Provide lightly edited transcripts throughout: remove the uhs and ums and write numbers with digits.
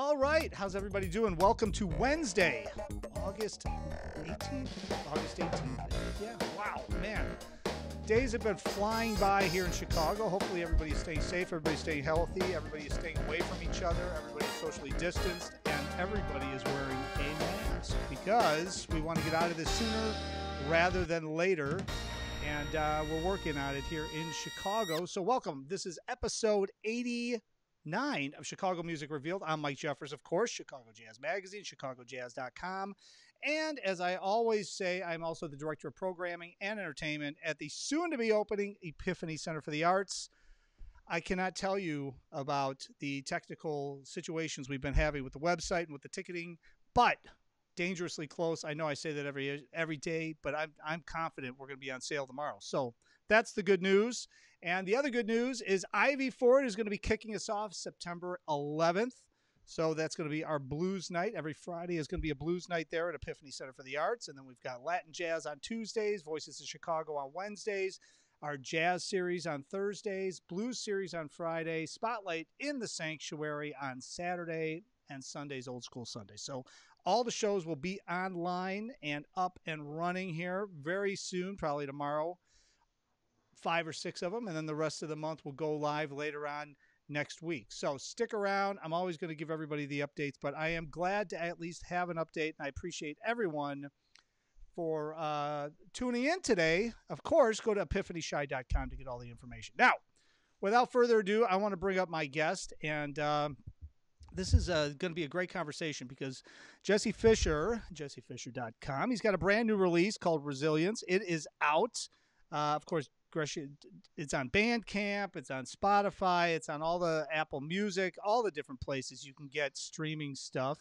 All right, how's everybody doing? Welcome to Wednesday, August 18th. August 18th. Yeah, wow, man. Days have been flying by here in Chicago. Hopefully everybody's staying safe, everybody's staying healthy, everybody's staying away from each other, everybody's socially distanced, and everybody is wearing a mask because we want to get out of this sooner rather than later. And we're working on it here in Chicago. So welcome. This is episode 89 of Chicago Music Revealed. I'm Mike Jeffers, of course, Chicago Jazz Magazine, chicagojazz.com. And as I always say, I'm also the Director of Programming and Entertainment at the soon-to-be opening Epiphany Center for the Arts. I cannot tell you about the technical situations we've been having with the website and with the ticketing, but dangerously close. I know I say that every day, but I'm confident we're going to be on sale tomorrow. So that's the good news. And the other good news is Ivy Ford is going to be kicking us off September 11th. So that's going to be our blues night. Every Friday is going to be a blues night there at Epiphany Center for the Arts. And then we've got Latin Jazz on Tuesdays, Voices of Chicago on Wednesdays, our jazz series on Thursdays, blues series on Friday, Spotlight in the Sanctuary on Saturday, and Sundays, Old School Sunday. So all the shows will be online and up and running here very soon, probably tomorrow, 5 or 6 of them. And then the rest of the month will go live later on next week. So stick around. I'm always going to give everybody the updates, but I am glad to at least have an update. And I appreciate everyone for tuning in today. Of course, go to epiphanyshy.com to get all the information. Now, without further ado, I want to bring up my guest, and this is going to be a great conversation because Jesse Fisher, jessefisher.com, he's got a brand new release called Resilience. It is out. Of course, it's on Bandcamp, it's on Spotify, it's on all the Apple Music, all the different places you can get streaming stuff.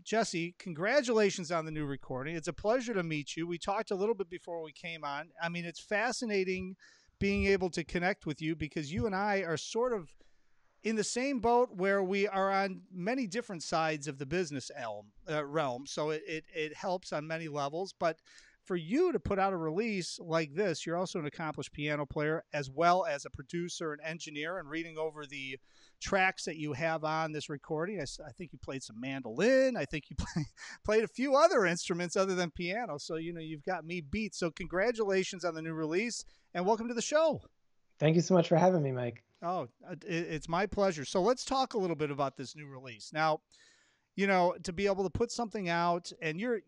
Jesse, congratulations on the new recording. It's a pleasure to meet you. We talked a little bit before we came on. I mean, it's fascinating being able to connect with you because you and I are sort of in the same boat where we are on many different sides of the business realm. So it helps on many levels. But for you to put out a release like this, you're also an accomplished piano player as well as a producer and engineer. And reading over the tracks that you have on this recording, I think you played some mandolin. I think you played a few other instruments other than piano. So, you've got me beat. So congratulations on the new release and welcome to the show. Thank you so much for having me, Mike. Oh, it's my pleasure. So let's talk a little bit about this new release. Now, to be able to put something out, and you're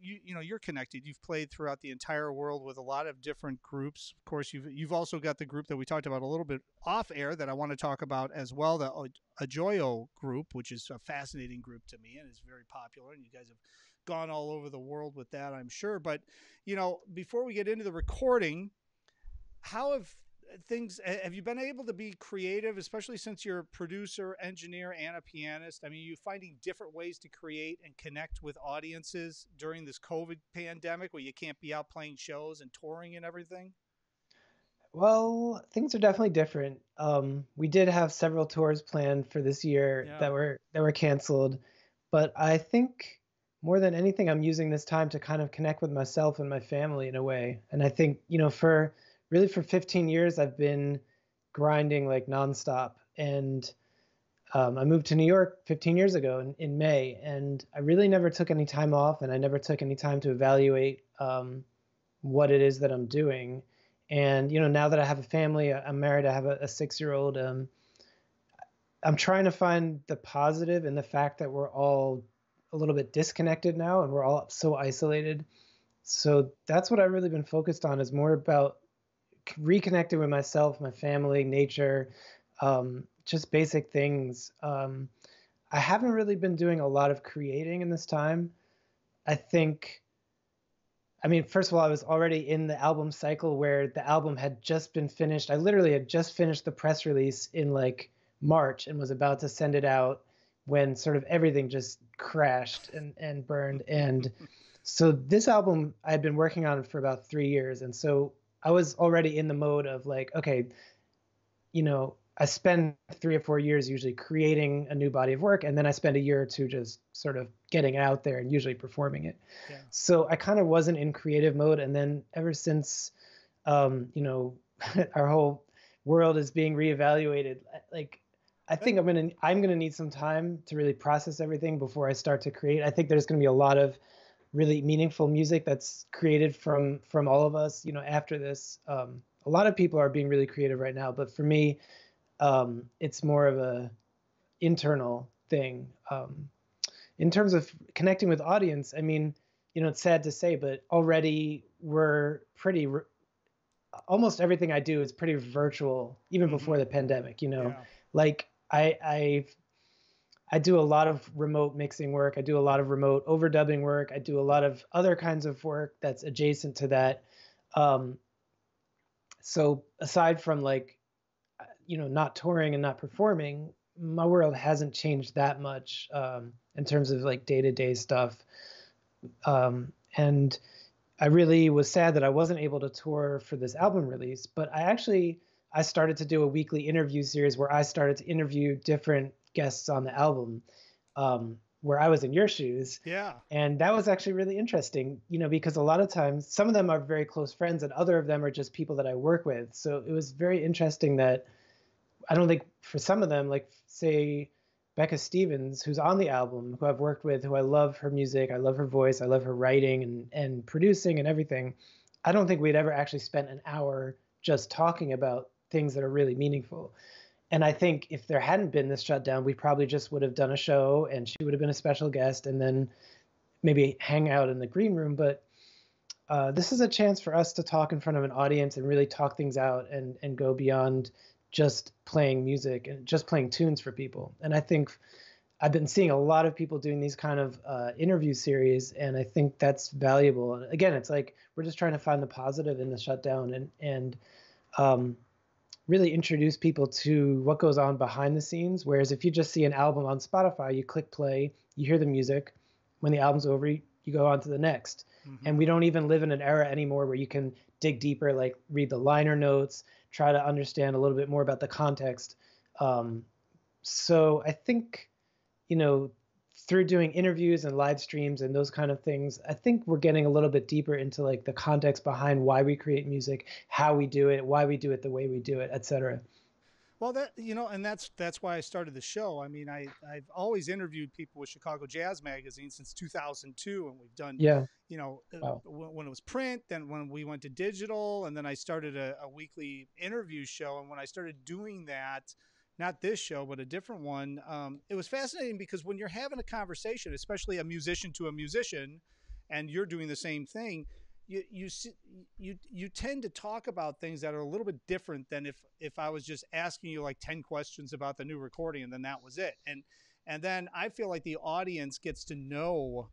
connected. You've played throughout the entire world with a lot of different groups. Of course, you've also got the group that we talked about a little bit off air that I want to talk about as well, the Ajoyo group, which is a fascinating group to me and is very popular. And you guys have gone all over the world with that, I'm sure. But before we get into the recording, how have you been able to be creative, especially since you're a producer, engineer, and a pianist? I mean, you finding different ways to create and connect with audiences during this COVID pandemic where you can't be out playing shows and touring and everything? Well, things are definitely different. We did have several tours planned for this year that were canceled, but I think more than anything, I'm using this time to kind of connect with myself and my family in a way. And I think, for 15 years, I've been grinding like nonstop. And I moved to New York 15 years ago in May, and I really never took any time off, and I never took any time to evaluate what it is that I'm doing. And, now that I have a family, I'm married, I have a 6-year-old, I'm trying to find the positive in the fact that we're all a little bit disconnected now, and we're all so isolated. So that's what I've really been focused on, is more about reconnecting with myself, my family, nature, just basic things. I haven't really been doing a lot of creating in this time. I mean, first of all, I was already in the album cycle where the album had just been finished. I literally had just finished the press release in like March and was about to send it out when sort of everything just crashed and burned. And so this album I had been working on for about 3 years. And so I was already in the mode of like, okay, I spend 3 or 4 years usually creating a new body of work, and then I spend a year or two just sort of getting it out there and usually performing it. Yeah. So I kind of wasn't in creative mode. And then ever since, our whole world is being reevaluated, like I think I'm gonna need some time to really process everything before I start to create. I think there's gonna be a lot of really meaningful music that's created from all of us, after this. A lot of people are being really creative right now, but for me, it's more of a internal thing. In terms of connecting with audience, I mean, it's sad to say, but already we're almost everything I do is pretty virtual, even before the pandemic. Yeah. Like I do a lot of remote mixing work. I do a lot of remote overdubbing work. I do a lot of other kinds of work that's adjacent to that. So aside from not touring and not performing, my world hasn't changed that much in terms of like day-to-day stuff. And I really was sad that I wasn't able to tour for this album release, but I started to do a weekly interview series where I started to interview different guests on the album, where I was in your shoes. Yeah. And that was actually really interesting, because a lot of times some of them are very close friends and other of them are just people that I work with. So it was very interesting that I don't think for some of them, like say Becca Stevens, who's on the album, who I've worked with, who I love her music, I love her voice, I love her writing and producing and everything. I don't think we'd ever actually spent an hour just talking about things that are really meaningful. And I think if there hadn't been this shutdown, we probably just would have done a show and she would have been a special guest and then maybe hang out in the green room. But this is a chance for us to talk in front of an audience and really talk things out and go beyond just playing music and just playing tunes for people. And I think I've been seeing a lot of people doing these kind of interview series, and I think that's valuable. And again, it's like we're just trying to find the positive in the shutdown and really introduce people to what goes on behind the scenes. Whereas if you just see an album on Spotify, you click play, you hear the music. When the album's over, you go on to the next. Mm-hmm. And we don't even live in an era anymore where you can dig deeper, like read the liner notes, try to understand a little bit more about the context. So I think, through doing interviews and live streams and those kind of things, I think we're getting a little bit deeper into like the context behind why we create music, how we do it, why we do it the way we do it, etc. Well, and that's why I started the show. I mean, I've always interviewed people with Chicago Jazz Magazine since 2002, and we've done, wow. When it was print, then when we went to digital, and then I started a weekly interview show. And when I started doing that, not this show, but a different one, it was fascinating because when you're having a conversation, especially a musician to a musician, and you're doing the same thing, you tend to talk about things that are a little bit different than if I was just asking you like 10 questions about the new recording and then that was it. And then I feel like the audience gets to know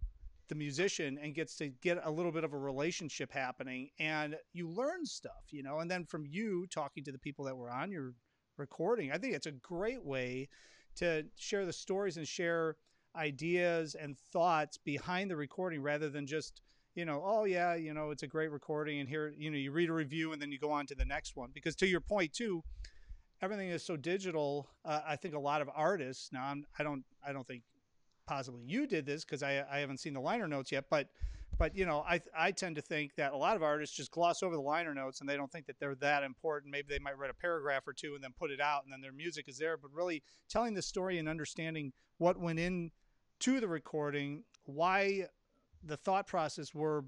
the musician and gets to get a little bit of a relationship happening, and you learn stuff, and then from you talking to the people that were on your recording, I think it's a great way to share the stories and share ideas and thoughts behind the recording rather than just, oh yeah, it's a great recording and here, you read a review and then you go on to the next one. Because to your point too, everything is so digital. I think a lot of artists now, I don't think possibly you did this because I haven't seen the liner notes yet, but I tend to think that a lot of artists just gloss over the liner notes and they don't think that they're that important. Maybe they might write a paragraph or two and then put it out and then their music is there, but really telling the story and understanding what went into the recording, why the thought process were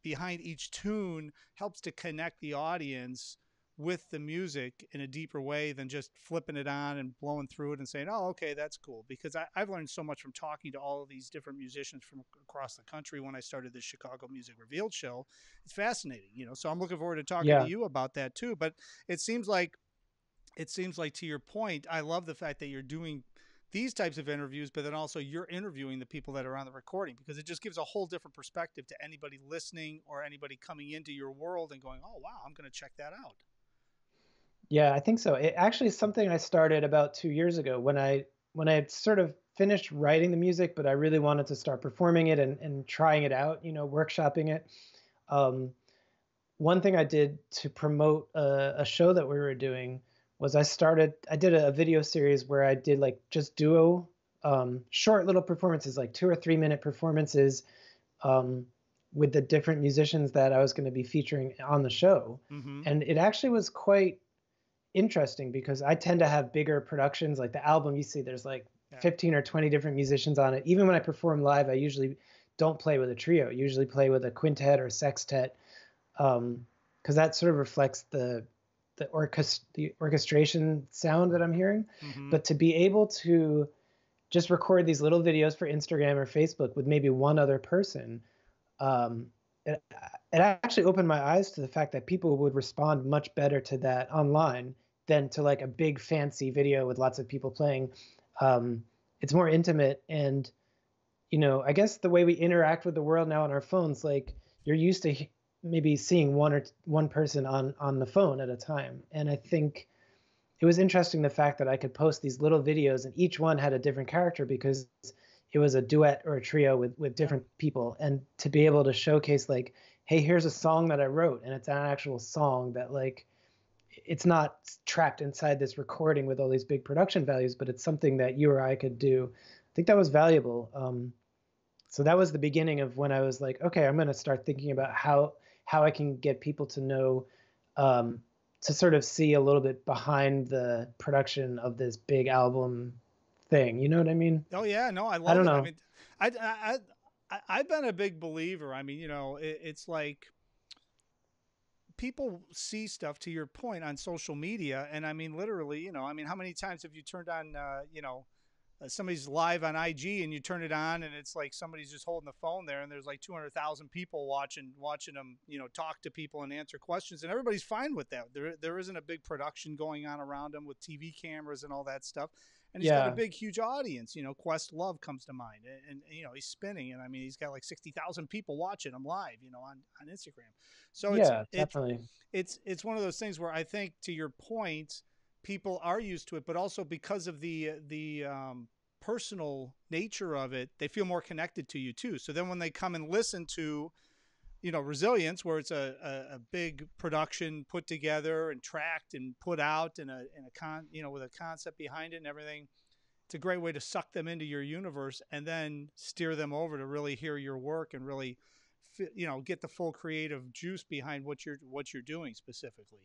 behind each tune helps to connect the audience with the music in a deeper way than just flipping it on and blowing through it and saying, oh, okay, that's cool. Because I've learned so much from talking to all of these different musicians from across the country when I started this Chicago Music Revealed show. It's fascinating, so I'm looking forward to talking to you about that too. But it seems like to your point, I love the fact that you're doing these types of interviews, but then also you're interviewing the people that are on the recording, because it just gives a whole different perspective to anybody listening or anybody coming into your world and going, oh, wow, I'm going to check that out. Yeah, I think so. It actually is something I started about 2 years ago when I had sort of finished writing the music, but I really wanted to start performing it and trying it out, workshopping it. One thing I did to promote a show that we were doing was I did a video series where I did like just duo, short little performances, like 2 or 3 minute performances with the different musicians that I was going to be featuring on the show. Mm-hmm. And it actually was quite interesting because I tend to have bigger productions. Like the album, you see, there's like 15 or 20 different musicians on it. Even when I perform live, I usually don't play with a trio. I usually play with a quintet or sextet, because that sort of reflects the orchestration sound that I'm hearing. But to be able to just record these little videos for Instagram or Facebook with maybe one other person, it actually opened my eyes to the fact that people would respond much better to that online than to like a big fancy video with lots of people playing. It's more intimate, and I guess the way we interact with the world now on our phones, like you're used to maybe seeing one person on the phone at a time. And I think it was interesting the fact that I could post these little videos and each one had a different character because it was a duet or a trio with different people. And to be able to showcase like, hey, here's a song that I wrote, and it's an actual song that like, it's not trapped inside this recording with all these big production values, but it's something that you or I could do. I think that was valuable. So that was the beginning of when I was like, okay, I'm going to start thinking about how I can get people to know, to sort of see a little bit behind the production of this big album thing. You know what I mean? Oh yeah, no, I love I don't it. know. I mean, I've been a big believer. I mean, it's like people see stuff, to your point, on social media, and I mean, literally, I mean, how many times have you turned on, somebody's live on IG and you turn it on and it's like somebody's just holding the phone there and there's like 200,000 people watching them, talk to people and answer questions, and everybody's fine with that. There isn't a big production going on around them with TV cameras and all that stuff. And he's got a big, huge audience. Questlove comes to mind, and he's spinning, and I mean, he's got like 60,000 people watching him live, on Instagram. So definitely. It's one of those things where I think, to your point, people are used to it, but also because of the personal nature of it, they feel more connected to you too. So then when they come and listen to, Resilience, where it's a big production put together and tracked and put out in a with a concept behind it and everything, it's a great way to suck them into your universe and then steer them over to really hear your work and really, get the full creative juice behind what you're doing specifically.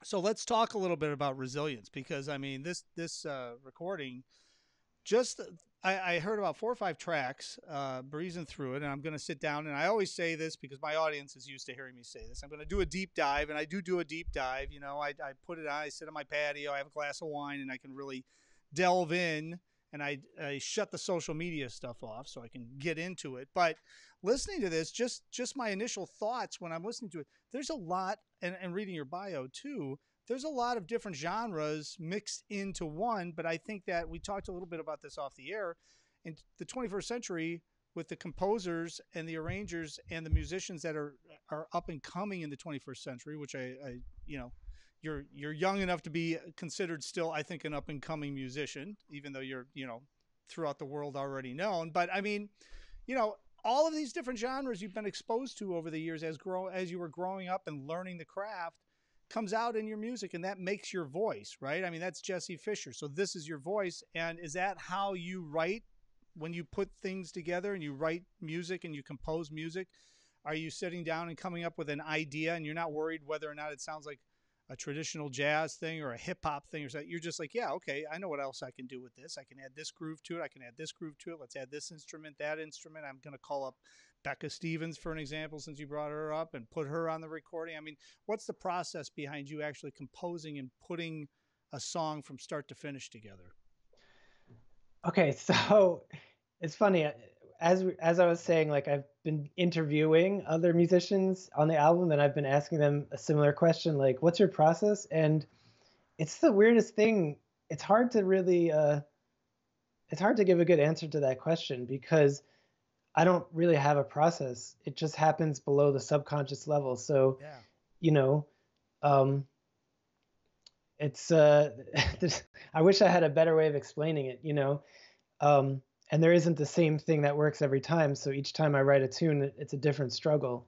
So let's talk a little bit about Resilience, because I mean, this recording, just I heard about 4 or 5 tracks, breezing through it, and I'm going to sit down, and I always say this because my audience is used to hearing me say this. I'm going to do a deep dive, and I do a deep dive. I put it on, I sit on my patio, I have a glass of wine, and I can really delve in, and I shut the social media stuff off so I can get into it. But listening to this, just my initial thoughts when I'm listening to it, there's a lot, and reading your bio too, there's a lot of different genres mixed into one. But I think that we talked a little bit about this off the air. In the 21st century, with the composers and the arrangers and the musicians that are up and coming in the 21st century, which you're young enough to be considered still, I think, an up and coming musician, even though you're, throughout the world already known. But I mean, all of these different genres you've been exposed to over the years as you were growing up and learning the craft comes out in your music, and that makes your voice, right? I mean, that's Jesse Fisher. So this is your voice. And is that how you write when you put things together and you write music and you compose music? Are you sitting down and coming up with an idea and you're not worried whether or not it sounds like a traditional jazz thing or a hip hop thing or something? You're just like, yeah, okay, I know what else I can do with this. I can add this groove to it. I can add this groove to it. Let's add this instrument, that instrument. I'm going to call up Becca Stevens, for an example, since you brought her up, and put her on the recording. I mean, what's the process behind you actually composing and putting a song from start to finish together? Okay, so it's funny. As I was saying, like I've been interviewing other musicians on the album, and I've been asking them a similar question, like, "What's your process?" And it's the weirdest thing. It's hard to really, it's hard to give a good answer to that question because I don't really have a process. It just happens below the subconscious level. So, it's I wish I had a better way of explaining it, and there isn't the same thing that works every time. So each time I write a tune, it's a different struggle.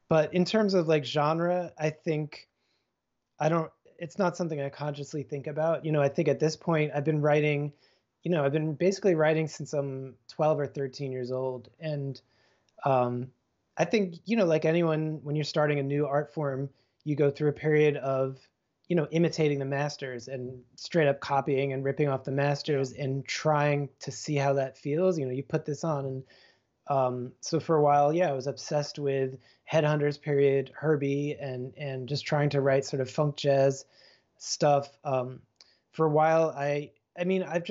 But in terms of like genre, I think it's not something I consciously think about. I think at this point I've been writing, I've been basically writing since I'm 12 or 13 years old. And I think, like anyone, when you're starting a new art form, you go through a period of, imitating the masters and straight up copying and ripping off the masters and trying to see how that feels. You put this on. And so for a while, I was obsessed with Headhunters period, Herbie, and just trying to write sort of funk jazz stuff. For a while, I mean, I've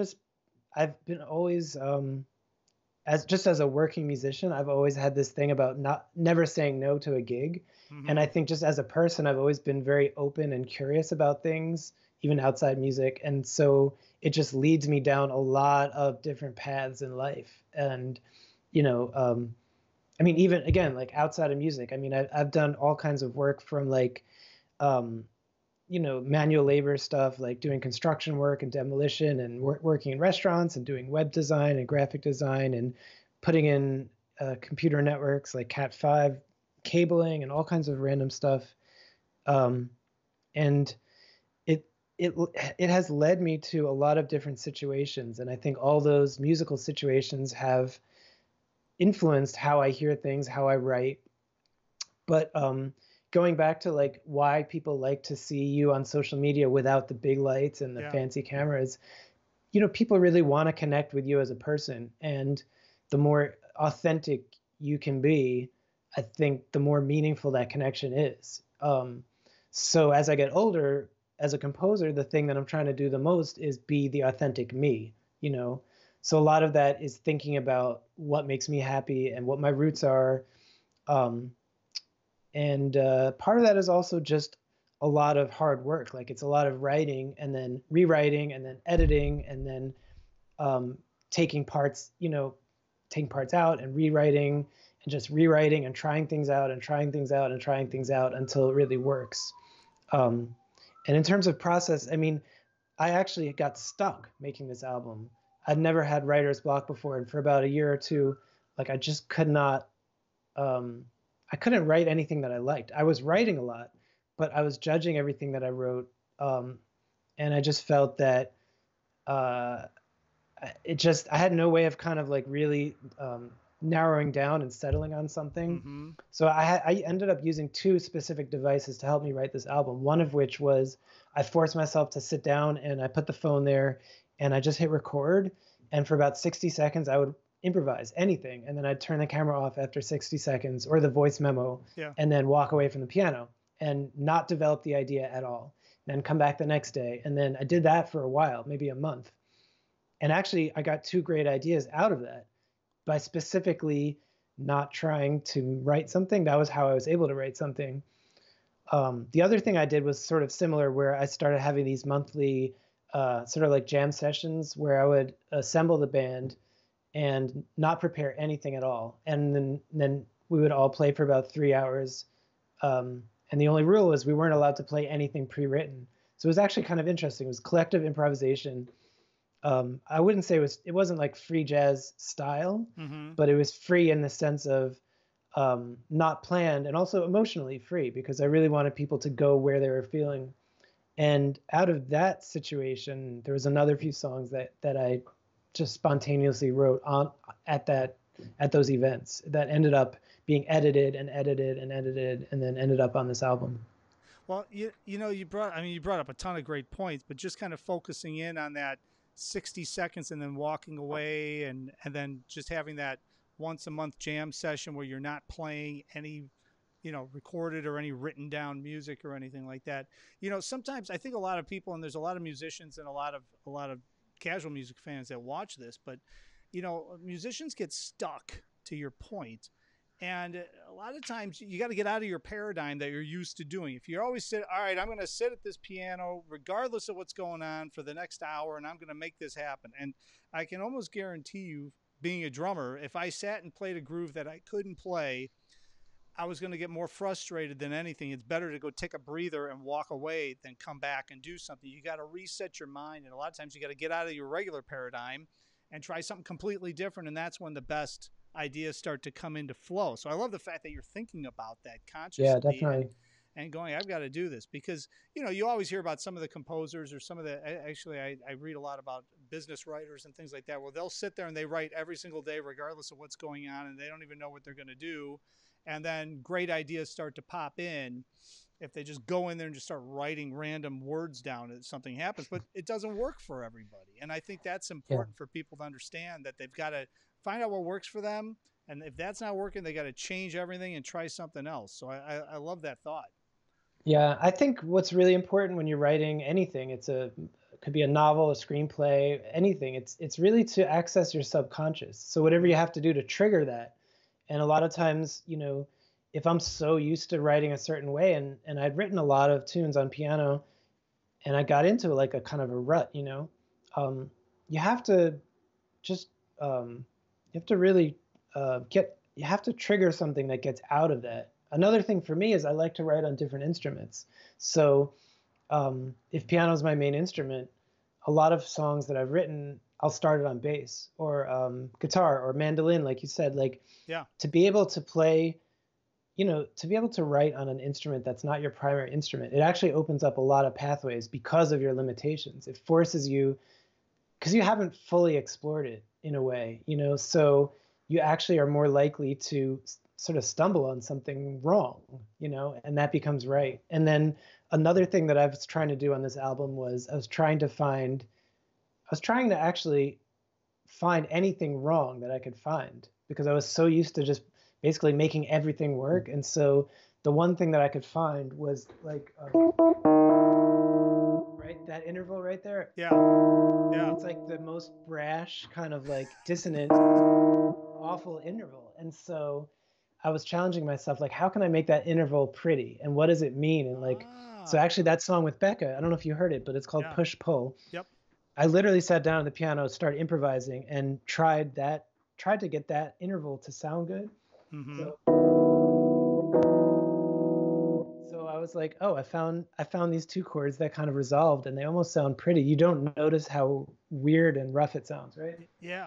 been always, as a working musician, I've always had this thing about never saying no to a gig. Mm-hmm. And I think just as a person, I've always been very open and curious about things, even outside music. And so it just leads me down a lot of different paths in life. And, I mean, even again, like outside of music, I mean, I've done all kinds of work from like, manual labor stuff, like doing construction work and demolition and working in restaurants and doing web design and graphic design and putting in computer networks like Cat5 cabling and all kinds of random stuff. And it has led me to a lot of different situations. And I think all those musical situations have influenced how I hear things, how I write. But going back to like why people like to see you on social media without the big lights and the fancy cameras, people really want to connect with you as a person. And the more authentic you can be, I think the more meaningful that connection is. So as I get older, as a composer, the thing that I'm trying to do the most is be the authentic me, So a lot of that is thinking about what makes me happy and what my roots are. And part of that is also just a lot of hard work. Like it's a lot of writing and then rewriting and then editing and then taking parts out and rewriting and just rewriting and trying things out and trying things out and trying things out until it really works. And in terms of process, I mean, I actually got stuck making this album. I'd never had writer's block before. And for about a year or two, like I just could not, I couldn't write anything that I liked. I was writing a lot, but I was judging everything that I wrote. And I just felt that I had no way of kind of like really narrowing down and settling on something. Mm-hmm. So I ended up using two specific devices to help me write this album. One of which was I forced myself to sit down and I put the phone there and I just hit record. And for about 60 seconds, I would improvise anything. And then I'd turn the camera off after 60 seconds or the voice memo and then walk away from the piano and not develop the idea at all. Then come back the next day. And then I did that for a while, maybe a month. And actually, I got two great ideas out of that by specifically not trying to write something. That was how I was able to write something. The other thing I did was sort of similar, where I started having these monthly sort of like jam sessions where I would assemble the band and not prepare anything at all. And then we would all play for about 3 hours. And the only rule was we weren't allowed to play anything pre-written. So it was actually kind of interesting. It was collective improvisation. I wouldn't say it wasn't like free jazz style, mm-hmm. but it was free in the sense of not planned and also emotionally free, because I really wanted people to go where they were feeling. And out of that situation, there was another few songs that I just spontaneously wrote at those events that ended up being edited and edited and edited and then ended up on this album. Well, you brought up a ton of great points, but just kind of focusing in on that 60 seconds and then walking away and then just having that once a month jam session where you're not playing any, recorded or any written down music or anything like that. Sometimes I think a lot of people, and there's a lot of musicians and a lot of casual music fans that watch this, but musicians get stuck, to your point. And a lot of times you got to get out of your paradigm that you're used to doing. If you're always all right, I'm going to sit at this piano regardless of what's going on for the next hour, and I'm going to make this happen. And I can almost guarantee you, being a drummer, if I sat and played a groove that I couldn't play, I was going to get more frustrated than anything. It's better to go take a breather and walk away than come back and do something. You got to reset your mind. And a lot of times you got to get out of your regular paradigm and try something completely different. And that's when the best ideas start to come into flow. So I love the fact that you're thinking about that consciously. Yeah, definitely. And going, I've got to do this, because, you always hear about some of the composers or some of the, actually, I read a lot about business writers and things like that, where they'll sit there and they write every single day, regardless of what's going on, and they don't even know what they're going to do. And then great ideas start to pop in. if they just go in there and just start writing random words down, something happens. But it doesn't work for everybody, and I think that's Yeah. important for people to understand, that they've got to find out what works for them, and if that's not working, they got to change everything and try something else. So I love that thought. Yeah, I think what's really important when you're writing anything, it could be a novel, a screenplay, anything. It's really to access your subconscious. So whatever you have to do to trigger that. And a lot of times, if I'm so used to writing a certain way, and I'd written a lot of tunes on piano, and I got into like a kind of a rut, you have to just you have to really you have to trigger something that gets out of that. Another thing for me is I like to write on different instruments. So if piano is my main instrument, a lot of songs that I've written, I'll start it on bass or guitar or mandolin, like you said. Like, Yeah. to be able to play, to be able to write on an instrument that's not your primary instrument, it actually opens up a lot of pathways because of your limitations. It forces you, because you haven't fully explored it in a way, so you actually are more likely to sort of stumble on something wrong, and that becomes right. And then another thing that I was trying to do on this album was I was trying to actually find anything wrong that I could find, because I was so used to just basically making everything work. And so the one thing that I could find was like, right, that interval right there. Yeah. Yeah. It's like the most brash, kind of like dissonant, awful interval. And so I was challenging myself, like, how can I make that interval pretty? And what does it mean? And like, so actually that song with Becca, I don't know if you heard it, but it's called Push Pull. Yep. I literally sat down at the piano, started improvising, and tried to get that interval to sound good. Mm-hmm. So I was like, oh, I found these two chords that kind of resolved, and they almost sound pretty. You don't notice how weird and rough it sounds, right? Yeah.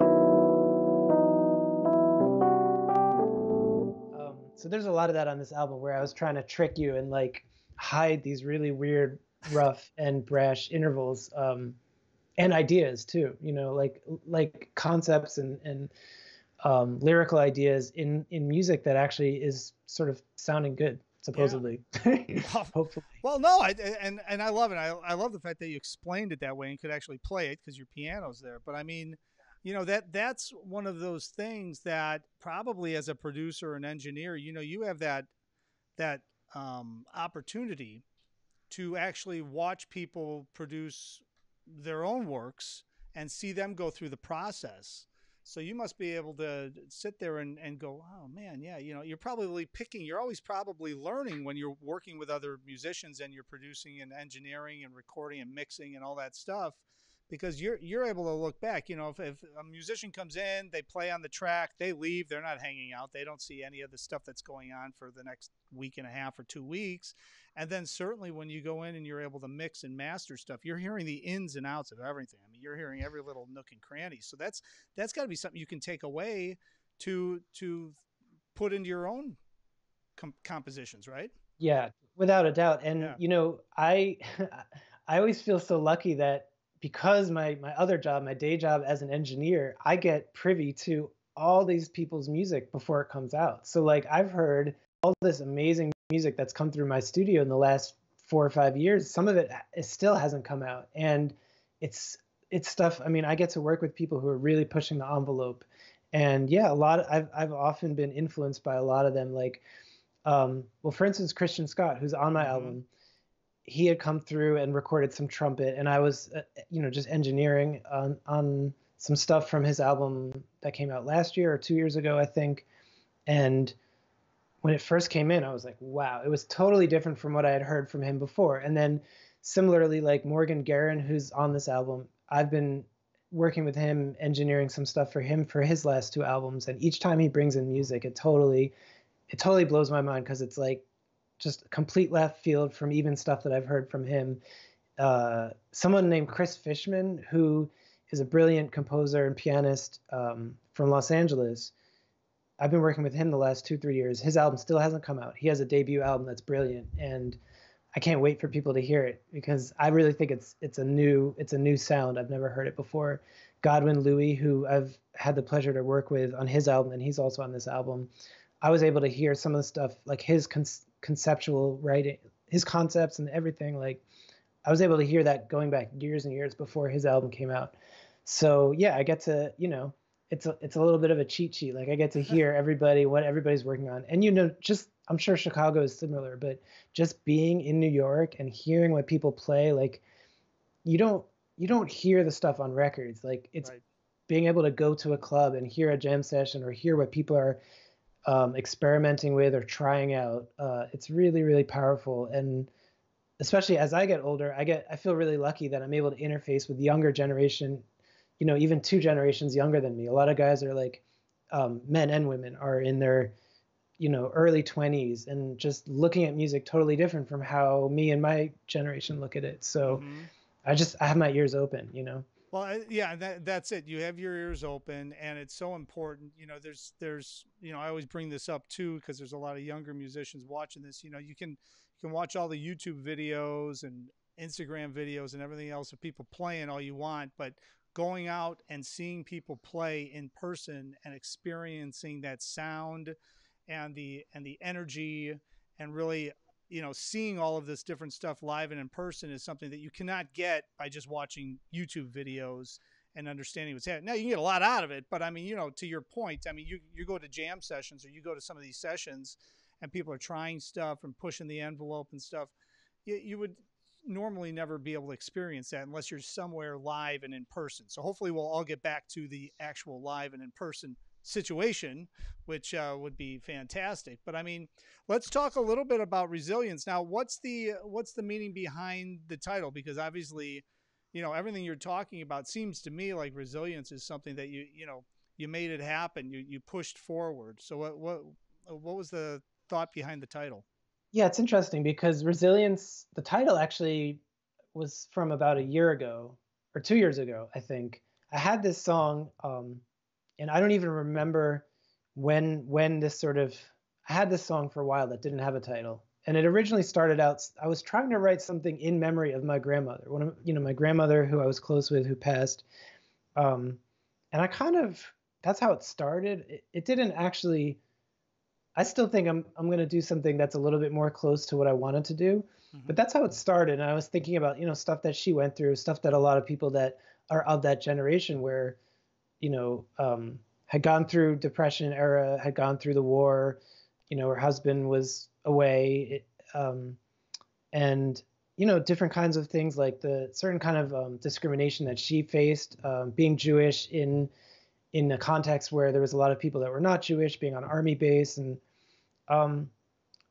So there's a lot of that on this album, where I was trying to trick you and like hide these really weird, rough and brash intervals, and ideas too. Like concepts and lyrical ideas in music that actually is sort of sounding good, supposedly. Yeah. Hopefully. Well, no, and I love it. I love the fact that you explained it that way and could actually play it because your piano's there. But I mean, that's one of those things that probably as a producer and engineer, you have that opportunity to actually watch people produce their own works and see them go through the process. So you must be able to sit there and go, oh man, yeah, you're always probably learning when you're working with other musicians and you're producing and engineering and recording and mixing and all that stuff, because you're able to look back. If a musician comes in, they play on the track, they leave, they're not hanging out, they don't see any of the stuff that's going on for the next week and a half or 2 weeks. And then certainly when you go in and you're able to mix and master stuff, you're hearing the ins and outs of everything. I mean, you're hearing every little nook and cranny. So that's got to be something you can take away to put into your own compositions, right? Yeah, without a doubt. And Yeah. I I always feel so lucky that, because my other job, my day job as an engineer, I get privy to all these people's music before it comes out. So like, I've heard all this amazing music that's come through my studio in the last 4 or 5 years. Some of it still hasn't come out, and it's stuff. I mean, I get to work with people who are really pushing the envelope, and yeah, I've often been influenced by a lot of them. Like, well, for instance, Christian Scott, who's on my album, he had come through and recorded some trumpet, and I was, just engineering on some stuff from his album that came out last year or 2 years ago, I think. And when it first came in, I was like, wow, it was totally different from what I had heard from him before. And then similarly, like Morgan Guerin, who's on this album, I've been working with him, engineering some stuff for him for his last 2 albums. And each time he brings in music, it totally blows my mind, because it's like just complete left field from even stuff that I've heard from him. Someone named Chris Fishman, who is a brilliant composer and pianist from Los Angeles. I've been working with him the last 2-3 years. His album still hasn't come out. He has a debut album that's brilliant, and I can't wait for people to hear it, because I really think it's a new sound. I've never heard it before. Godwin Louis, who I've had the pleasure to work with on his album, and he's also on this album, I was able to hear some of the stuff, like his conceptual writing, his concepts and everything. Like I was able to hear that going back years and years before his album came out. So yeah, I get to, it's a little bit of a cheat sheet. Like I get to hear what everybody's working on. And just I'm sure Chicago is similar, but just being in New York and hearing what people play, like you don't hear the stuff on records. Like it's right. Being able to go to a club and hear a jam session or hear what people are experimenting with or trying out. It's really, really powerful. And especially as I get older, I feel really lucky that I'm able to interface with the younger generation, even 2 generations younger than me. A lot of guys are like, men and women are in their, early 20s and just looking at music totally different from how me and my generation look at it. So I have my ears open, Well, yeah, that's it. You have your ears open, and it's so important. There's, I always bring this up too because there's a lot of younger musicians watching this. You can watch all the YouTube videos and Instagram videos and everything else of people playing all you want, but going out and seeing people play in person and experiencing that sound and the energy and really seeing all of this different stuff live and in person is something that you cannot get by just watching YouTube videos and understanding what's happening. Now you can get a lot out of it, but I mean, to your point, I mean, you go to jam sessions or you go to some of these sessions and people are trying stuff and pushing the envelope and stuff. You would normally never be able to experience that unless you're somewhere live and in person. So hopefully we'll all get back to the actual live and in person situation, which would be fantastic. But I mean, let's talk a little bit about Resilience. Now, what's the meaning behind the title? Because obviously, everything you're talking about seems to me like resilience is something that you made it happen. You pushed forward. So what was the thought behind the title? Yeah, it's interesting because Resilience, the title actually was from about a year ago or 2 years ago, I think. I had this song, and I don't even remember when this I had this song for a while that didn't have a title. And it originally started out, I was trying to write something in memory of my grandmother. My grandmother who I was close with, who passed. And that's how it started. It didn't actually, I still think I'm going to do something that's a little bit more close to what I wanted to do. But that's how it started. And I was thinking about, stuff that she went through, stuff that a lot of people that are of that generation where, had gone through Depression era, had gone through the war, her husband was away, and, different kinds of things like the certain kind of discrimination that she faced, being Jewish in a context where there was a lot of people that were not Jewish, being on army base. And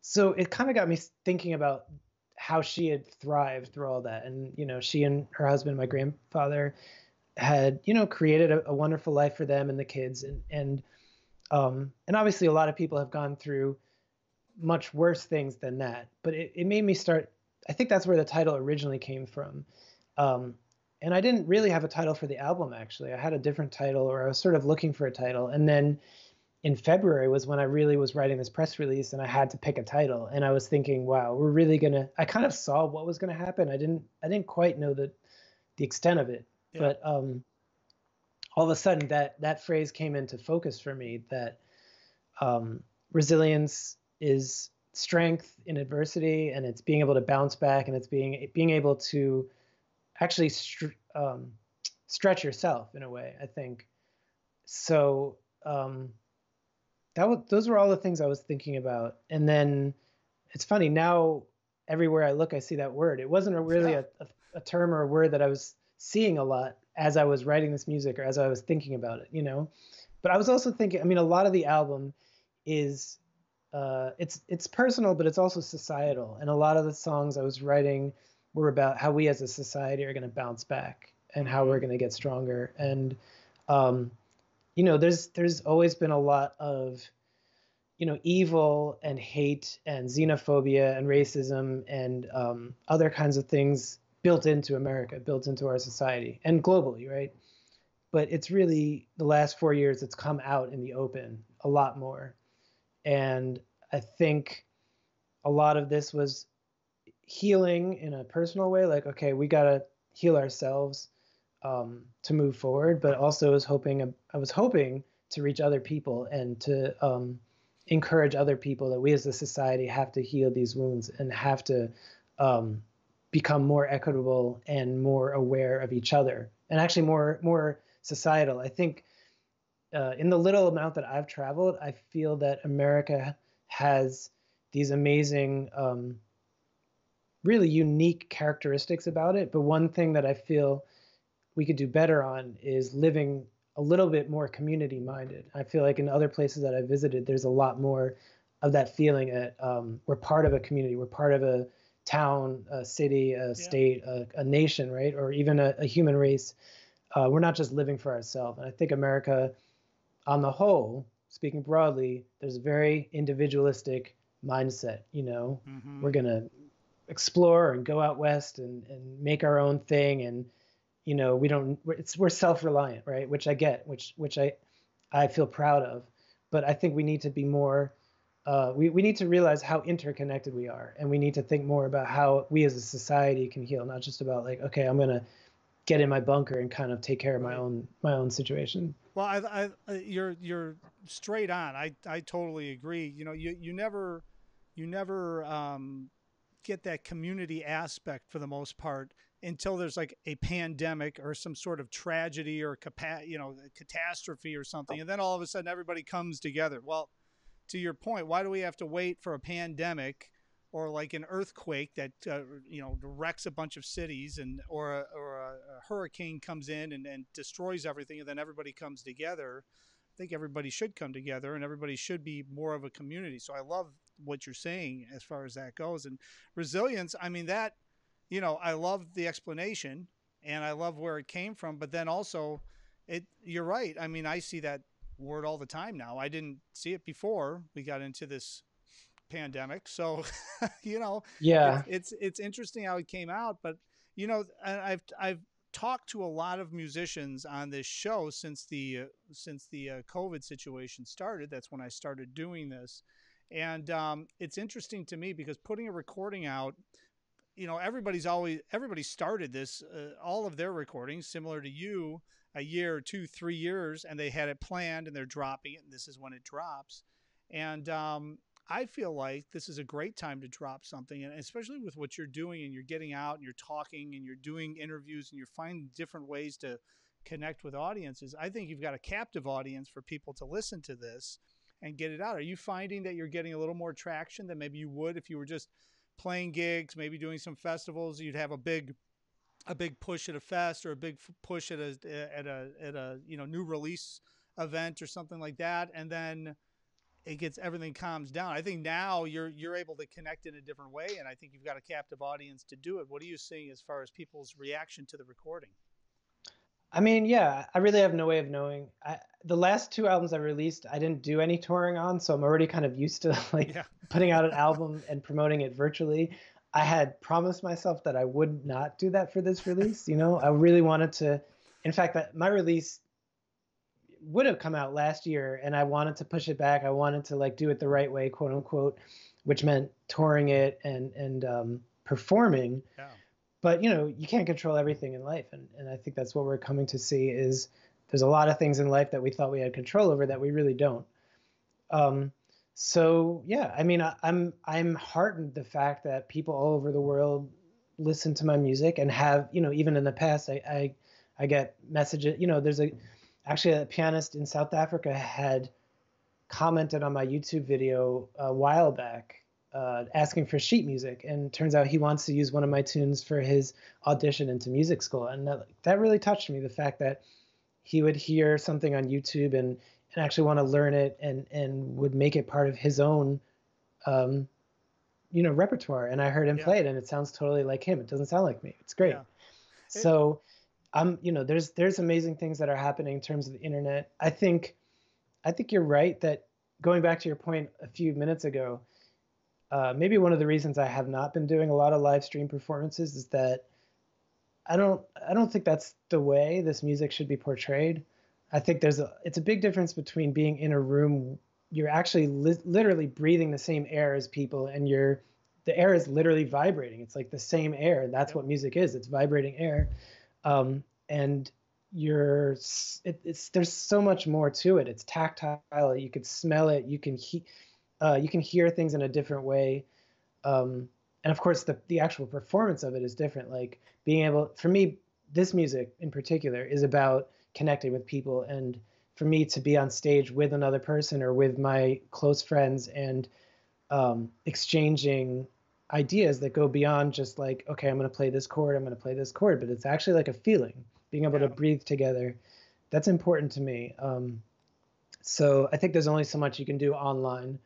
so it kind of got me thinking about how she had thrived through all that. And, she and her husband, my grandfather, had, created a wonderful life for them and the kids. And obviously a lot of people have gone through much worse things than that. But it made me start, I think that's where the title originally came from. And I didn't really have a title for the album, actually. I had a different title, or I was sort of looking for a title. And then in February was when I really was writing this press release and I had to pick a title. And I was thinking, wow, we're really I kind of saw what was going to happen. I didn't quite know the extent of it. Yeah. But all of a sudden that phrase came into focus for me, that resilience is strength in adversity, and it's being able to bounce back, and it's being able to actually stretch yourself in a way, I think. So those were all the things I was thinking about. And then it's funny, now everywhere I look, I see that word. It wasn't really a term or a word that I was seeing a lot as I was writing this music or as I was thinking about it, But I was also thinking, I mean, a lot of the album is, it's personal, but it's also societal. And a lot of the songs I was writing were about how we as a society are going to bounce back and how we're going to get stronger. And, there's always been a lot of, evil and hate and xenophobia and racism and other kinds of things built into America, built into our society and globally, right? But it's really the last 4 years it's come out in the open a lot more. And I think a lot of this was healing in a personal way, like, okay, we got to heal ourselves to move forward, but also I was hoping to reach other people and to encourage other people that we as a society have to heal these wounds and have to become more equitable and more aware of each other, and actually more societal. I think in the little amount that I've traveled, I feel that America has these amazing, really unique characteristics about it. But one thing that I feel we could do better on is living a little bit more community minded. I feel like in other places that I visited, there's a lot more of that feeling that we're part of a community, we're part of a town, a city, a state, a nation, right? Or even a human race. We're not just living for ourselves. And I think America, on the whole, speaking broadly, there's a very individualistic mindset. We're going to explore and go out west and make our own thing. And we're self-reliant, right? Which I get, which I feel proud of. But I think we need to be more, we need to realize how interconnected we are. And we need to think more about how we as a society can heal, not just about like, okay, I'm going to get in my bunker and kind of take care of my own situation. Well, you're straight on. I totally agree. You never get that community aspect for the most part until there's like a pandemic or some sort of tragedy or catastrophe or something, and then all of a sudden everybody comes together. Well, to your point, why do we have to wait for a pandemic or like an earthquake that wrecks a bunch of cities, or a hurricane comes in and destroys everything, and then everybody comes together? I think everybody should come together, and everybody should be more of a community. So I love what you're saying as far as that goes. And resilience, I mean, that, I love the explanation and I love where it came from, but then also you're right. I mean, I see that word all the time now. I didn't see it before we got into this pandemic. So, Yeah. it's interesting how it came out, but I've talked to a lot of musicians on this show since the COVID situation started. That's when I started doing this. And it's interesting to me because putting a recording out, everybody started this, all of their recordings similar to you, a year or 2, 3 years, and they had it planned and they're dropping it, and this is when it drops. And I feel like this is a great time to drop something, and especially with what you're doing and you're getting out and you're talking and you're doing interviews and you're finding different ways to connect with audiences. I think you've got a captive audience for people to listen to this and get it out. Are you finding that you're getting a little more traction than maybe you would if you were just playing gigs, maybe doing some festivals? You'd have a big push at a fest or a big push at a new release event or something like that, and then everything calms down. I think now you're able to connect in a different way, and I think you've got a captive audience to do it. What are you seeing as far as people's reaction to the recording? I mean, yeah, I really have no way of knowing. The last 2 albums I released, I didn't do any touring on, so I'm already kind of used to putting out an album and promoting it virtually. I had promised myself that I would not do that for this release. I really wanted to. In fact, my release would have come out last year, and I wanted to push it back. I wanted to do it the right way, quote unquote, which meant touring it and performing. Yeah. But you can't control everything in life, and I think that's what we're coming to see is there's a lot of things in life that we thought we had control over that we really don't. So yeah, I mean, I'm heartened the fact that people all over the world listen to my music and have, even in the past, I get messages. There's actually a pianist in South Africa had commented on my YouTube video a while back, asking for sheet music, and turns out he wants to use one of my tunes for his audition into music school, and that really touched me. The fact that he would hear something on YouTube and actually want to learn it and would make it part of his own repertoire. And I heard him play it, and it sounds totally like him. It doesn't sound like me. It's great. Yeah. So there's amazing things that are happening in terms of the internet. I think you're right that, going back to your point a few minutes ago, maybe one of the reasons I have not been doing a lot of live stream performances is that I don't think that's the way this music should be portrayed. I think it's a big difference between being in a room. You're actually literally breathing the same air as people, and the air is literally vibrating. It's like the same air. That's what music is. It's vibrating air. And there's so much more to it. It's tactile. You could smell it. You can you can hear things in a different way. And of course, the actual performance of it is different. Like being able, for me, this music in particular is about connecting with people, and for me to be on stage with another person or with my close friends and exchanging ideas that go beyond just like, okay, I'm going to play this chord, I'm going to play this chord, but it's actually like a feeling, being able to breathe together. That's important to me. So I think there's only so much you can do online.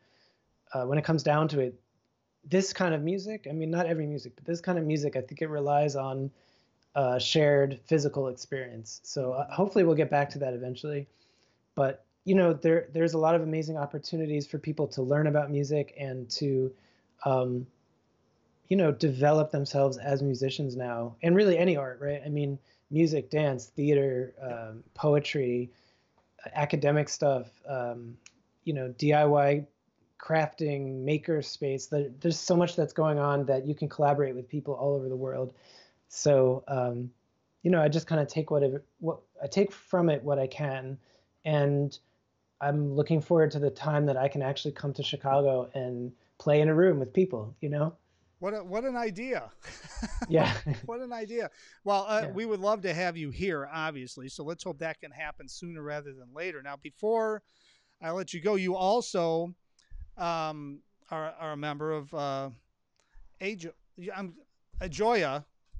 When it comes down to it, this kind of music, I mean, not every music, but this kind of music, I think it relies on shared physical experience. So hopefully we'll get back to that eventually. But there's a lot of amazing opportunities for people to learn about music and to develop themselves as musicians now, and really any art, right? I mean, music, dance, theater, poetry, academic stuff, DIY crafting, maker space. There's so much that's going on that you can collaborate with people all over the world. So, I just kind of take what I take from it what I can, and I'm looking forward to the time that I can actually come to Chicago and play in a room with people. What an idea. Yeah. What an idea. Well, Yeah. we would love to have you here, obviously. So let's hope that can happen sooner rather than later. Now, before I let you go, you also are a member of Ajoya.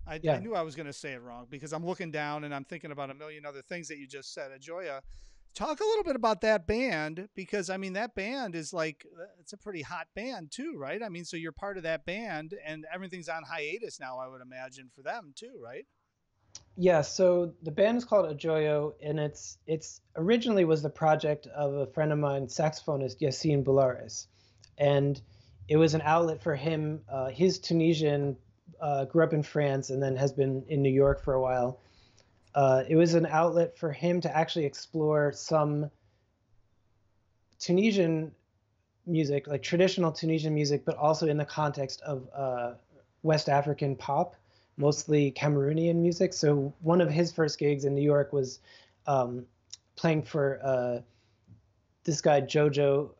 I knew I was going to say it wrong because I'm looking down and I'm thinking about a million other things that you just said. Ajoya. Talk a little bit about that band, because I mean that band is like, it's a pretty hot band too, right? I mean, so you're part of that band and everything's on hiatus now, I would imagine, for them too, right? Yeah, so the band is called Ajoyo, and it's originally was the project of a friend of mine, saxophonist Yassine Boulares, and it was an outlet for him. He's Tunisian, grew up in France, and then has been in New York for a while. It was an outlet for him to actually explore some Tunisian music, like traditional Tunisian music, but also in the context of West African pop, mostly Cameroonian music. So one of his first gigs in New York was playing for this guy Jojo.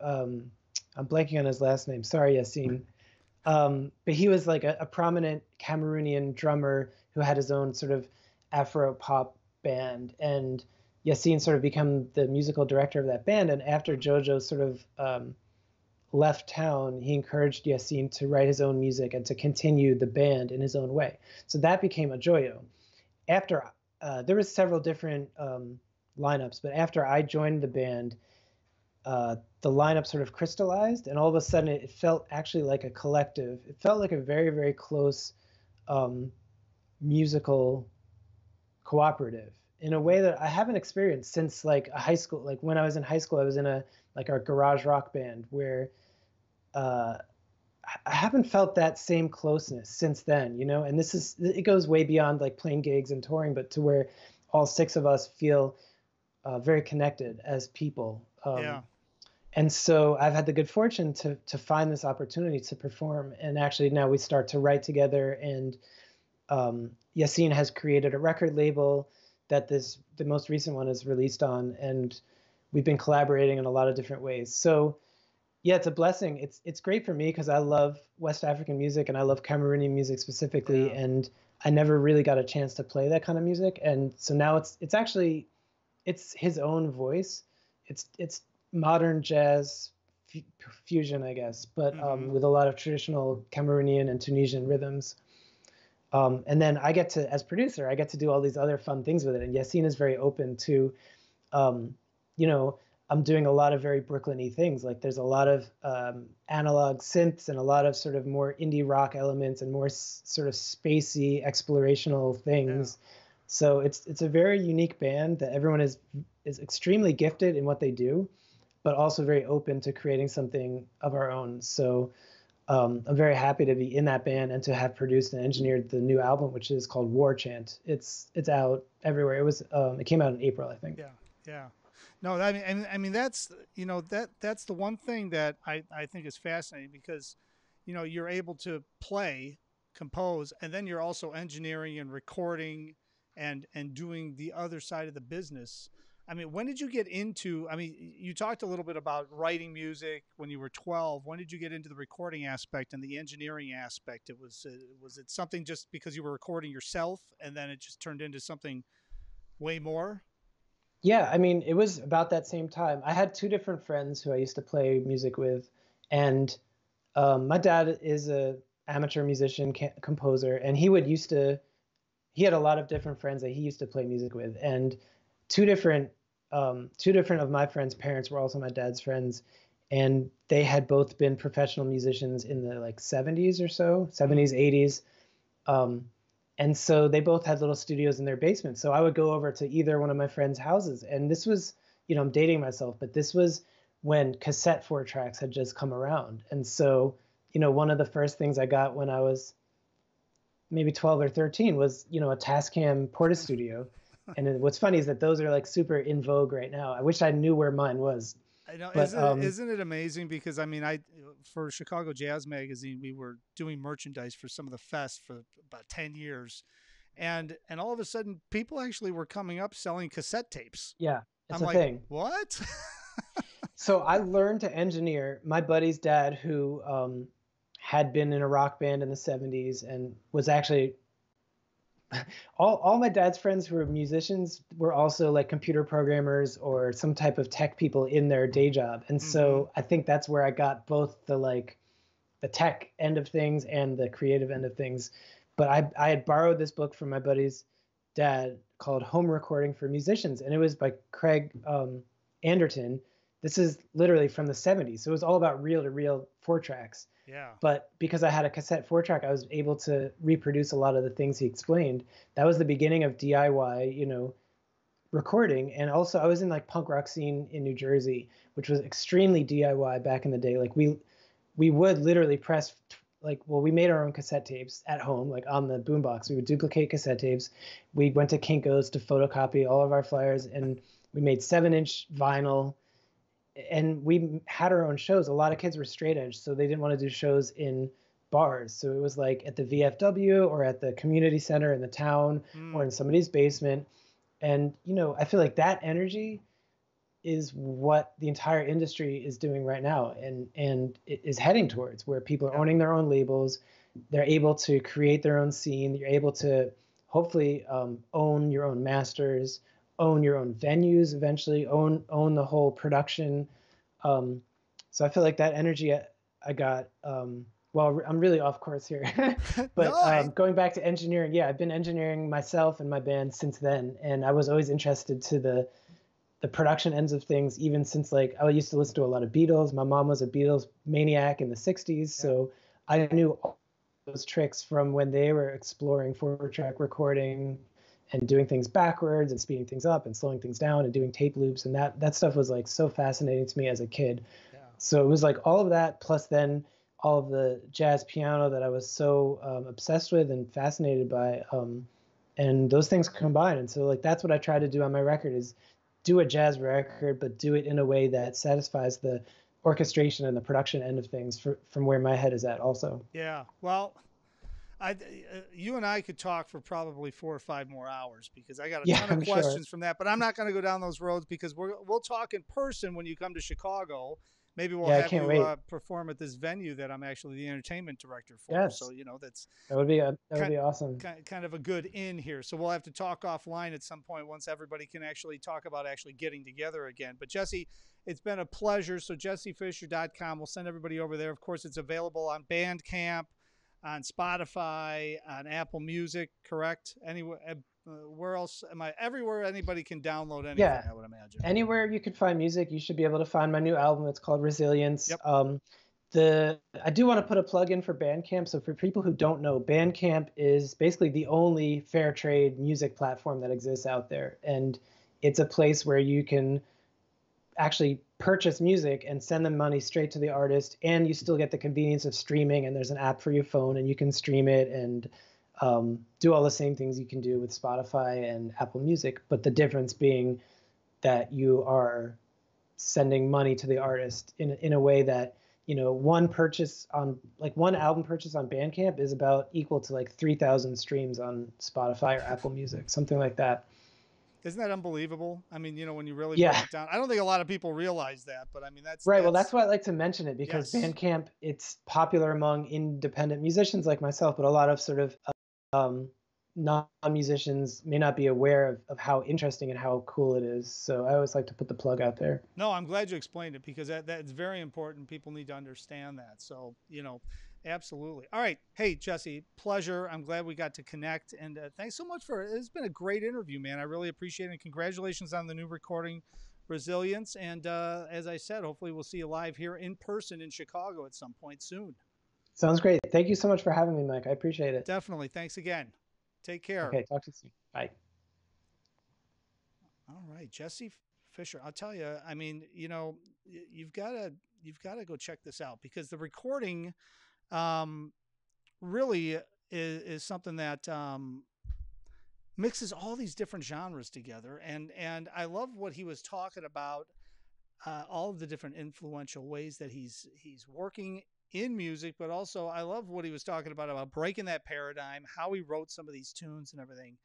I'm blanking on his last name. Sorry, Yassine. But he was like a prominent Cameroonian drummer who had his own sort of Afro pop band, and Yassine sort of became the musical director of that band. And after Jojo sort of left town, he encouraged Yassine to write his own music and to continue the band in his own way. So that became Ajoyo. After there was several different lineups, but after I joined the band, the lineup sort of crystallized, and all of a sudden it felt actually like a collective. It felt like a very, very close musical cooperative in a way that I haven't experienced since like a high school. Like when I was in high school, I was in our garage rock band where I haven't felt that same closeness since then, and it goes way beyond like playing gigs and touring, but to where all six of us feel very connected as people. Yeah. And so I've had the good fortune to find this opportunity to perform, and actually now we start to write together, and Yassine has created a record label that the most recent one is released on, and we've been collaborating in a lot of different ways. So yeah, it's a blessing. It's great for me because I love West African music and I love Cameroonian music specifically, and I never really got a chance to play that kind of music. And so now it's actually his own voice. It's modern jazz fusion, I guess, but with a lot of traditional Cameroonian and Tunisian rhythms. And then I get to, as producer, I get to do all these other fun things with it. And Yassine is very open to, I'm doing a lot of very Brooklyn-y things. Like there's a lot of analog synths and a lot of sort of more indie rock elements and more sort of spacey explorational things. Yeah. So it's a very unique band that everyone is extremely gifted in what they do, but also very open to creating something of our own. So I'm very happy to be in that band and to have produced and engineered the new album, which is called War Chant. It's out everywhere. It came out in April, I think. Yeah, yeah. No, I mean that's that's the one thing that I think is fascinating, because you're able to play, compose, and then you're also engineering and recording and doing the other side of the business I mean, when did you get into? I mean, you talked a little bit about writing music when you were 12. When did you get into the recording aspect and the engineering aspect? Was it something just because you were recording yourself, and then it just turned into something way more? Yeah, I mean, it was about that same time. I had two different friends who I used to play music with, and my dad is a amateur musician, composer, and he had a lot of different friends that he used to play music with, and two different two different of my friends' parents were also my dad's friends, and they had both been professional musicians in the like 70s or so, 70s, 80s. Um, and so they both had little studios in their basement. So I would go over to either one of my friends' houses. And this was, I'm dating myself, but this was when cassette 4 tracks had just come around. And so, one of the first things I got when I was maybe 12 or 13 was, a Tascam Portastudio. And what's funny is that those are like super in vogue right now. I wish I knew where mine was. I know, But isn't it amazing? Because I mean, I for Chicago Jazz Magazine, we were doing merchandise for some of the fests for about 10 years, and all of a sudden, people actually were coming up selling cassette tapes. yeah, it's I'm a like, thing. what? So I learned to engineer. My buddy's dad, who had been in a rock band in the 70s and was actually all my dad's friends who were musicians were also like computer programmers or some type of tech people in their day job. And so I think that's where I got both the tech end of things and the creative end of things. But I had borrowed this book from my buddy's dad called Home Recording for Musicians, and it was by Craig Anderton. This is literally from the 70s. So it was all about reel to reel 4 tracks. Yeah. But because I had a cassette 4 track, I was able to reproduce a lot of the things he explained. That was the beginning of DIY, recording. And also I was in like punk rock scene in New Jersey, which was extremely DIY back in the day. Like we would literally press we made our own cassette tapes at home, like on the boombox. We would duplicate cassette tapes. We went to Kinko's to photocopy all of our flyers, and we made 7-inch vinyl. And we had our own shows. A lot of kids were straight edge, so they didn't want to do shows in bars. So it was like at the VFW or at the community center in the town or in somebody's basement. And, I feel like that energy is what the entire industry is doing right now, and it is heading towards, where people are owning their own labels. They're able to create their own scene. You're able to hopefully own your own masters, own your own venues, eventually own the whole production. So I feel like that energy I got. Well, I'm really off course here, but No, going back to engineering, yeah, I've been engineering myself and my band since then, and I was always interested to the production ends of things, even since like I used to listen to a lot of Beatles. My mom was a Beatles maniac in the 60s, so I knew all those tricks from when they were exploring 4-track recording and doing things backwards and speeding things up and slowing things down and doing tape loops, and that stuff was like so fascinating to me as a kid. Yeah. So it was like all of that plus then all of the jazz piano that I was so obsessed with and fascinated by, and those things combined. And so like that's what I try to do on my record, is do a jazz record, but do it in a way that satisfies the orchestration and the production end of things from where my head is at also. Yeah. Well, you and I could talk for probably 4 or 5 more hours, because I got a Yeah, ton of I'm sure. questions from that. But I'm not going to go down those roads, because we'll talk in person when you come to Chicago. Maybe we'll Yeah, I have can't you wait. perform at this venue that I'm actually the entertainment director for. So Yes, that's that would kind be awesome. kind of a good in here. So we'll have to talk offline at some point once everybody can actually talk about actually getting together again. But Jesse, it's been a pleasure. So jessefisher.com. We'll send everybody over there. Of course, it's available on Bandcamp, on Spotify, on Apple Music, correct? Anywhere, where else am I? Everywhere anybody can download anything, Yeah, I would imagine. anywhere you could find music, you should be able to find my new album. It's called Resilience. Yep. I do want to put a plug in for Bandcamp. So for people who don't know, Bandcamp is basically the only fair trade music platform that exists out there, and it's a place where you can actually purchase music and send them money straight to the artist, and you still get the convenience of streaming, and there's an app for your phone and you can stream it and do all the same things you can do with Spotify and Apple Music, but the difference being that you are sending money to the artist in a way that, one album purchase on Bandcamp is about equal to like 3,000 streams on Spotify or Apple Music, something like that. Isn't that unbelievable? I mean, you know, when you really break Yeah. it down, I don't think a lot of people realize that, but I mean, Right. Well, that's why I like to mention it, because yes. Bandcamp, it's popular among independent musicians like myself, but a lot of sort of non-musicians may not be aware of how interesting and how cool it is. So I always like to put the plug out there. No, I'm glad you explained it, because that's very important. People need to understand that. So, you know, absolutely. All right. Hey, Jesse, pleasure. I'm glad we got to connect. And thanks so much it's been a great interview, man. I really appreciate it. And congratulations on the new recording, Resilience. And as I said, hopefully we'll see you live here in person in Chicago at some point soon. Sounds great. Thank you so much for having me, Mike. I appreciate it. Definitely. Thanks again. Take care. Okay. Talk to you soon. Bye. All right, Jesse Fisher. I'll tell you, I mean, you know, you've got to go check this out, because the recording really is something that mixes all these different genres together. And I love what he was talking about, all of the different influential ways that he's working in music, but also I love what he was talking about breaking that paradigm, how he wrote some of these tunes and everything.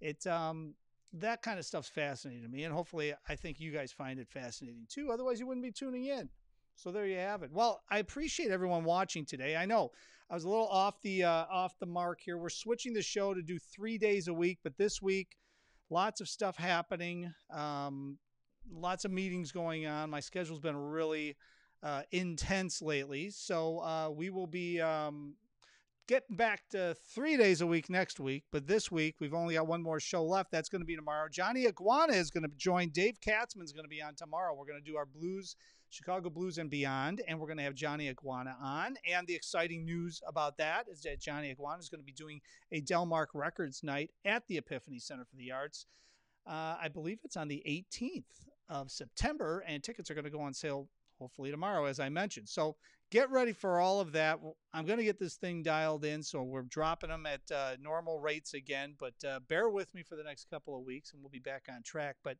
It's that kind of stuff's fascinating to me, and hopefully I think you guys find it fascinating too. Otherwise you wouldn't be tuning in. So there you have it. Well, I appreciate everyone watching today. I know I was a little off the mark here. We're switching the show to do 3 days a week, but this week, lots of stuff happening, lots of meetings going on. My schedule's been really intense lately. So we will be getting back to 3 days a week next week. But this week, we've only got one more show left. That's going to be tomorrow. Johnny Iguana is going to join. Dave Katzman's going to be on tomorrow. We're going to do our blues, Chicago Blues and Beyond, and we're going to have Johnny Iguana on. And the exciting news about that is that Johnny Iguana is going to be doing a Delmark Records night at the Epiphany Center for the Arts. I believe it's on the 18th of September, and tickets are going to go on sale hopefully tomorrow, as I mentioned. So get ready for all of that. I'm going to get this thing dialed in, so we're dropping them at normal rates again, but bear with me for the next couple of weeks, and we'll be back on track. But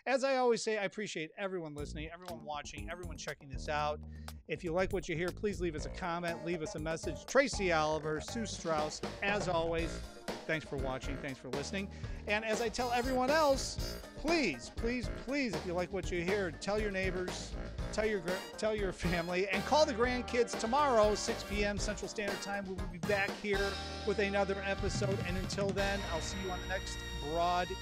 as I always say, I appreciate everyone listening, everyone watching, everyone checking this out. If you like what you hear, please leave us a comment, leave us a message. Tracy Oliver, Sue Strauss, as always, thanks for watching, thanks for listening. And as I tell everyone else, please, please, please, if you like what you hear, tell your neighbors, tell your family, and call the grandkids tomorrow, 6 p.m. Central Standard Time. We will be back here with another episode. And until then, I'll see you on the next broadcast.